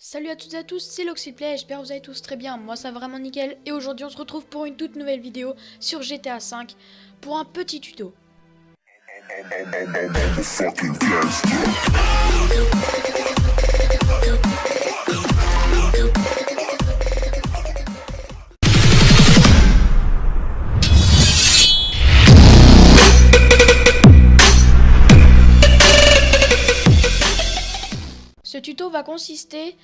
Salut à toutes et à tous, c'est Loxyplay, j'espère que vous allez tous très bien, moi ça va vraiment nickel et aujourd'hui on se retrouve pour une toute nouvelle vidéo sur GTA V pour un petit tuto. Ce tuto va consister,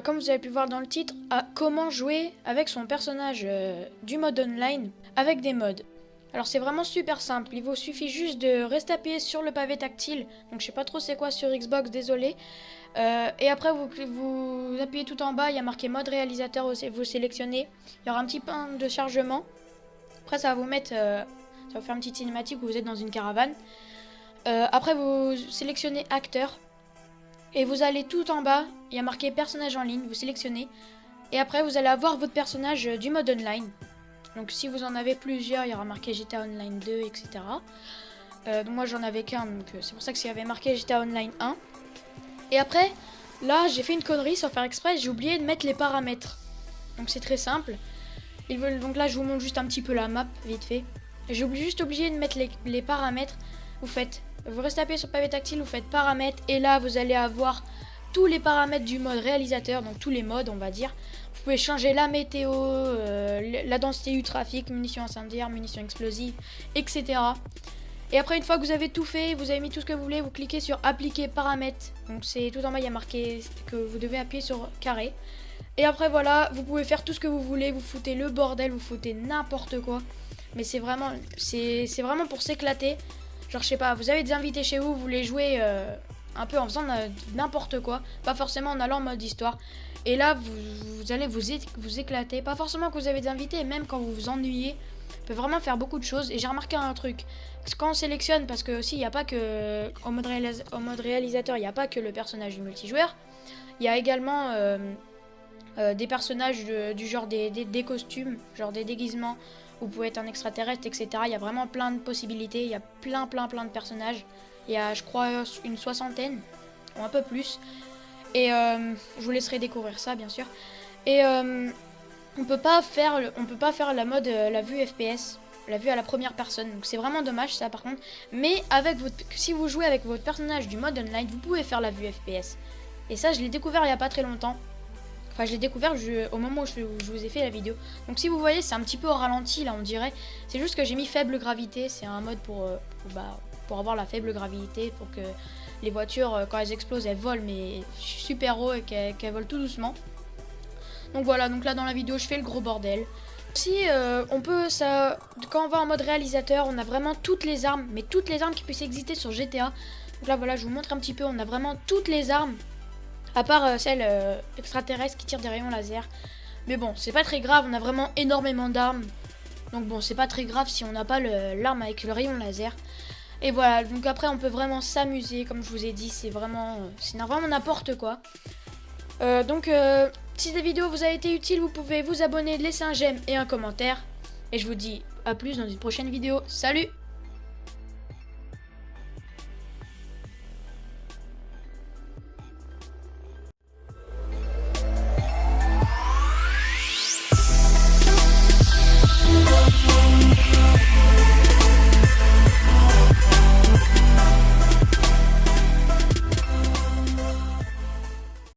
comme vous avez pu voir dans le titre, à comment jouer avec son personnage du mode online avec des mods. Alors c'est vraiment super simple, il vous suffit juste de rester appuyé sur le pavé tactile, donc je sais pas trop c'est quoi sur Xbox, désolé. Et après vous appuyez tout en bas, il y a marqué mode réalisateur, vous sélectionnez, il y aura un petit point de chargement. Après ça va vous mettre, ça va vous faire une petite cinématique où vous êtes dans une caravane. Après vous sélectionnez acteur. Et vous allez tout en bas, il y a marqué personnage en ligne, vous sélectionnez. Et après vous allez avoir votre personnage du mode online. Donc si vous en avez plusieurs, il y aura marqué GTA Online 2, etc. Donc moi j'en avais qu'un, donc c'est pour ça que s'il y avait marqué GTA Online 1. Et après, là j'ai fait une connerie sans faire exprès, j'ai oublié de mettre les paramètres. Donc c'est très simple. Donc là je vous montre juste un petit peu la map, vite fait. J'ai juste oublié de mettre les paramètres. Vous restez appuyé sur le pavé tactile, vous faites paramètres et là vous allez avoir tous les paramètres du mode réalisateur, donc tous les modes on va dire. Vous pouvez changer la météo, la densité du trafic, munitions incendiaires, munitions explosives, etc. Et après une fois que vous avez tout fait, vous avez mis tout ce que vous voulez, vous cliquez sur appliquer paramètres. Donc c'est tout en bas, il y a marqué que vous devez appuyer sur carré. Et après voilà, vous pouvez faire tout ce que vous voulez, vous foutez le bordel, vous foutez n'importe quoi. Mais c'est vraiment pour s'éclater. Genre je sais pas, vous avez des invités chez vous, vous voulez jouer un peu en faisant n'importe quoi, pas forcément en allant en mode histoire. Et là vous allez vous éclater, pas forcément que vous avez des invités, même quand vous vous ennuyez, vous pouvez vraiment faire beaucoup de choses. Et j'ai remarqué un truc, quand on sélectionne, parce que aussi il n'y a pas que, au mode réalisateur, il n'y a pas que le personnage du multijoueur, il y a également des personnages du genre des costumes, genre des déguisements. Vous pouvez être un extraterrestre, etc. Il y a vraiment plein de possibilités. Il y a plein de personnages. Il y a, je crois, une soixantaine, ou un peu plus. Et je vous laisserai découvrir ça, bien sûr. Et on peut pas faire la mode, la vue FPS, la vue à la première personne. Donc c'est vraiment dommage, ça, par contre. Mais si vous jouez avec votre personnage du mode online, vous pouvez faire la vue FPS. Et ça, je l'ai découvert il y a pas très longtemps. Enfin, je l'ai découvert au moment où je vous ai fait la vidéo. Donc si vous voyez, c'est un petit peu au ralenti, là, on dirait. C'est juste que j'ai mis faible gravité. C'est un mode pour avoir la faible gravité, pour que les voitures, quand elles explosent, elles volent, mais super haut et qu'elles volent tout doucement. Donc voilà, donc là, dans la vidéo, je fais le gros bordel. Si quand on va en mode réalisateur, on a vraiment toutes les armes, mais toutes les armes qui puissent exister sur GTA. Donc là, voilà, je vous montre un petit peu. On a vraiment toutes les armes. À part celle extraterrestre qui tire des rayons laser. Mais bon, c'est pas très grave, on a vraiment énormément d'armes. Donc bon, c'est pas très grave si on n'a pas l'arme avec le rayon laser. Et voilà, donc après on peut vraiment s'amuser, comme je vous ai dit, c'est vraiment n'importe quoi. Si cette vidéo vous a été utile, vous pouvez vous abonner, laisser un j'aime et un commentaire. Et je vous dis à plus dans une prochaine vidéo. Salut!